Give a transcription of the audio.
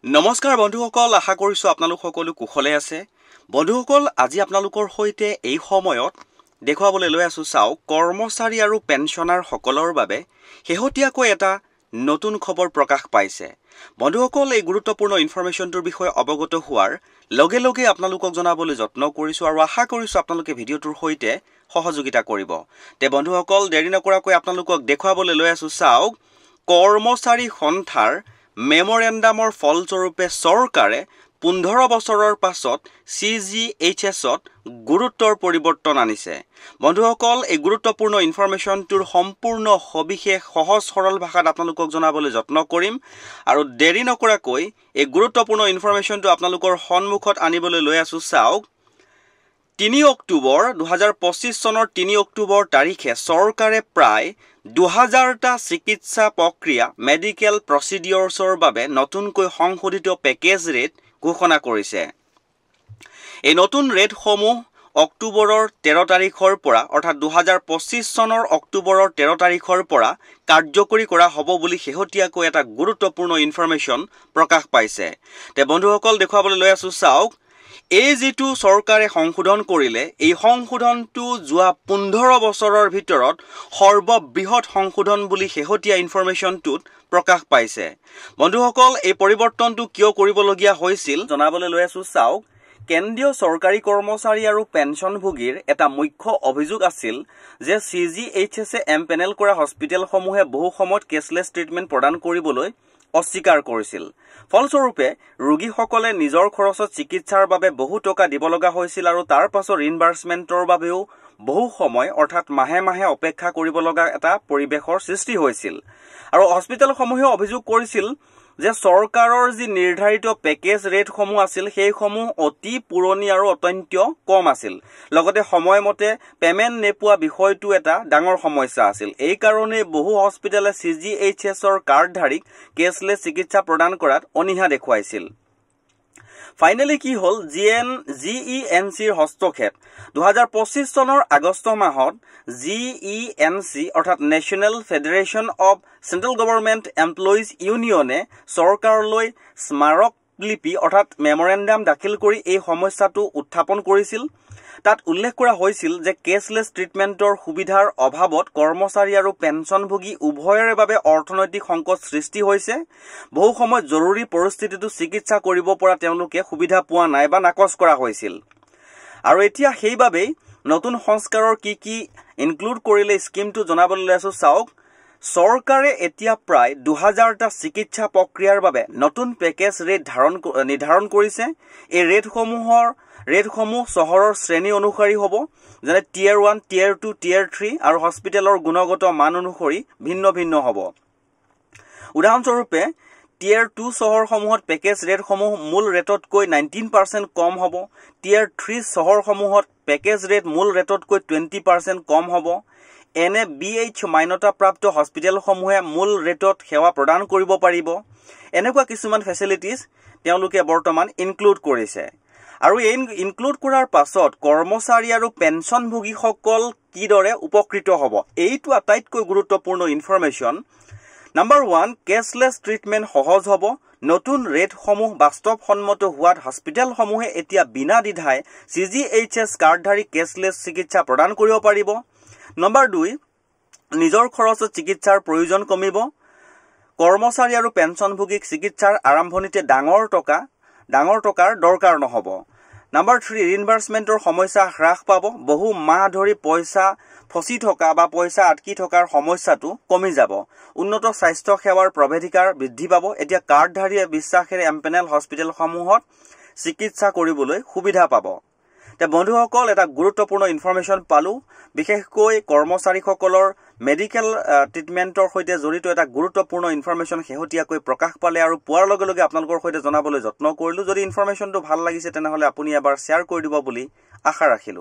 নমস্কাৰ বন্ধুসকল, আশা কৰিছোঁ আপোনালোক সকলো কুশলে আছে। বন্ধুসকল, আজি আপোনালোকৰ সৈতে এই সময়ত দেখুৱাবলৈ লৈ আছোঁ চাওক, কৰ্মচাৰী আৰু পেঞ্চনাৰ সকলৰ বাবে শেহতীয়াকৈ এটা নতুন খবৰ প্ৰকাশ পাইছে। বন্ধুসকল, এই গুৰুত্বপূৰ্ণ ইনফৰমেশ্যনটোৰ বিষয়ে অৱগত হোৱাৰ লগে লগে আপোনালোকক জনাবলৈ যত্ন কৰিছোঁ আৰু আশা কৰিছোঁ আপোনালোকে ভিডিঅ'টোৰ সৈতে সহযোগিতা কৰিব। তে বন্ধুসকল, দেৰি নকৰাকৈ আপোনালোকক দেখুৱাবলৈ লৈ আছোঁ চাওক, কৰ্মচাৰী সন্থাৰ মেমৰেণ্ডামৰ ফলস্বৰূপে চৰকাৰে 15 বছৰৰ পাছত CGHSত গুৰুত্বৰ পৰিৱৰ্তন আনিছে। বন্ধুসকল, এই গুৰুত্বপূৰ্ণ ইনফৰমেশ্যনটোৰ সম্পূৰ্ণ সবিশেষ সহজ সৰল ভাষাত আপোনালোকক জনাবলৈ যত্ন কৰিম আৰু দেৰি নকৰাকৈ এই গুৰুত্বপূৰ্ণ ইনফৰমেশ্যনটো আপোনালোকৰ সন্মুখত আনিবলৈ লৈ আছোঁ চাওক। 3 অক্টোবৰ 2025 চনৰ 3 অক্টোবৰ তাৰিখে চৰকাৰে প্ৰায় 2000টা চিকিৎসা প্ৰক্ৰিয়া মেডিকেল প্ৰচিডিউৰছৰ বাবে নতুনকৈ সংশোধিত পেকেজ ৰেট ঘোষণা কৰিছে। এই নতুন ৰেটসমূহ অক্টোবৰৰ 13 তাৰিখৰ পৰা অৰ্থাৎ 2025 চনৰ অক্টোবৰৰ 13 তাৰিখৰ পৰা কাৰ্যকৰী কৰা হ'ব বুলি শেহতীয়াকৈ এটা গুৰুত্বপূৰ্ণ ইনফৰমেশ্যন প্ৰকাশ পাইছে। তে বন্ধুসকল, দেখুৱাবলৈ লৈ আছোঁ চাওক, এই যিটো চৰকাৰে সংশোধন কৰিলে, এই সংশোধনটো যোৱা 15 বছৰৰ ভিতৰত সৰ্ববৃহৎ সংশোধন বুলি শেহতীয়া ইনফৰমেশ্যনটোত প্ৰকাশ পাইছে। বন্ধুসকল, এই পৰিৱৰ্তনটো কিয় কৰিবলগীয়া হৈছিল জনাবলৈ লৈ আছোঁ চাওক। কেন্দ্ৰীয় চৰকাৰী কৰ্মচাৰী আৰু পেঞ্চনভোগীৰ এটা মুখ্য অভিযোগ আছিল যে CGHSে এমপেনেল কৰা হস্পিটেলসমূহে বহু সময়ত কেছলেছ ট্ৰিটমেণ্ট প্ৰদান কৰিবলৈ অস্বীকাৰ কৰিছিল। ফলস্বৰূপে ৰোগীসকলে নিজৰ খৰচত চিকিৎসাৰ বাবে বহু টকা দিব লগা হৈছিল আৰু তাৰ পাছত ৰিইম্বাৰ্ছমেণ্টৰ বাবেও বহু সময় অৰ্থাৎ মাহে মাহে অপেক্ষা কৰিব লগা এটা পৰিৱেশৰ সৃষ্টি হৈছিল। আৰু হস্পিটেলসমূহেও অভিযোগ কৰিছিল যে চৰকাৰৰ যি নিৰ্ধাৰিত পেকেজ ৰেটসমূহ আছিল সেইসমূহ অতি পুৰণি আৰু অত্যন্ত কম আছিল। লগতে সময়মতে পেমেণ্ট নোপোৱা বিষয়টো এটা ডাঙৰ সমস্যা আছিল। এই কাৰণে বহু হস্পিটেলে CGHSৰ কাৰ্ডধাৰীক কেছলেছ চিকিৎসা প্ৰদান কৰাত অনীহা দেখুৱাইছিল। ফাইনেলি কি হ'ল, GENCৰ হস্তক্ষেপ 2025 চনৰ আগষ্ট মাহত GENC অৰ্থাৎ national federation of central government employees ইউনিয়নে চৰকাৰলৈ স্মাৰকলিপি অৰ্থাৎ মেমৰেণ্ডাম দাখিল কৰি এই সমস্যাটো উত্থাপন কৰিছিল। তাত উল্লেখ কৰা হৈছিল যে কেছলেছ ট্ৰিটমেণ্টৰ সুবিধাৰ অভাৱত কৰ্মচাৰী আৰু পেঞ্চনভোগী উভয়ৰে বাবে অৰ্থনৈতিক সংকট সৃষ্টি হৈছে। বহু সময়ত জৰুৰী পৰিস্থিতিটো চিকিৎসা কৰিব পৰা তেওঁলোকে সুবিধা পোৱা নাই বা নাকচ কৰা হৈছিল। আৰু এতিয়া সেইবাবেই নতুন সংস্কাৰৰ কি ইনক্লুড কৰিলে স্কিমটো জনাবলৈ লৈ আছোঁ চাওক। চৰকাৰে এতিয়া প্ৰায় 2000টা চিকিৎসা প্ৰক্ৰিয়াৰ বাবে নতুন পেকেজ ৰেট নিৰ্ধাৰণ কৰিছে। এই ৰেটসমূহ চহৰৰ শ্ৰেণী অনুসৰি হ'ব, যেনে Tier 1, Tier 2, Tier 3 আৰু হস্পিটেলৰ গুণগত মান অনুসৰি ভিন্ন ভিন্ন হ'ব। উদাহৰণস্বৰূপে Tier 2 চহৰসমূহত পেকেজ ৰেটসমূহ মূল ৰেটতকৈ 19% কম হ'ব। Tier 3 চহৰসমূহত পেকেজ ৰেট মূল ৰেটতকৈ 20% কম হ'ব। এনে BH মান্যতাপ্ৰাপ্ত হস্পিটেলসমূহে মূল ৰেটত সেৱা প্ৰদান কৰিব পাৰিব। এনেকুৱা কিছুমান ফেচিলিটিজ তেওঁলোকে বৰ্তমান ইনক্লুড কৰিছে। আৰু এই ইনক্লুড কৰাৰ পাছত কৰ্মচাৰী আৰু পেঞ্চনভোগীসকল কিদৰে উপকৃত হ'ব, এইটো আটাইতকৈ গুৰুত্বপূৰ্ণ ইনফৰমেশ্যন। নাম্বাৰ 1, কেছলেছ ট্ৰিটমেণ্ট সহজ হ'ব। নতুন ৰেটসমূহ বাস্তৱসন্মত হোৱাত হস্পিটেলসমূহে এতিয়া বিনা দ্বিধাই CGHS কাৰ্ডধাৰী কেছলেছ চিকিৎসা প্ৰদান কৰিব পাৰিব। নম্বৰ 2, নিজৰ খৰচত চিকিৎসাৰ প্ৰয়োজন কমিব। কৰ্মচাৰী আৰু পেঞ্চনভোগীক চিকিৎসাৰ আৰম্ভণিতে ডাঙৰ টকাৰ দৰকাৰ নহ'ব। নম্বৰ 3, ৰিইম্বাৰ্ছমেণ্টৰ সমস্যা হ্ৰাস পাব। বহু মাহ ধৰি পইচা ফচি থকা বা পইচা আটকি থকাৰ সমস্যাটো কমি যাব। উন্নত স্বাস্থ্য সেৱাৰ প্ৰৱেশাধিকাৰ বৃদ্ধি পাব। এতিয়া কাৰ্ডধাৰীয়ে বিশ্বাসেৰে এমপেনেল হস্পিটেলসমূহত চিকিৎসা কৰিবলৈ সুবিধা পাব। তে বন্ধুসকল, এটা গুৰুত্বপূৰ্ণ ইনফৰমেশ্যন পালোঁ। বিশেষকৈ কৰ্মচাৰীসকলৰ মেডিকেল ট্ৰিটমেণ্টৰ সৈতে জড়িত এটা গুৰুত্বপূৰ্ণ ইনফৰমেশ্যন শেহতীয়াকৈ প্ৰকাশ পালে আৰু পোৱাৰ লগে লগে আপোনালোকৰ সৈতে জনাবলৈ যত্ন কৰিলোঁ। যদি ইনফৰমেশ্যনটো ভাল লাগিছে তেনেহ'লে আপুনি এবাৰ শ্বেয়াৰ কৰি দিব বুলি আশা ৰাখিলোঁ।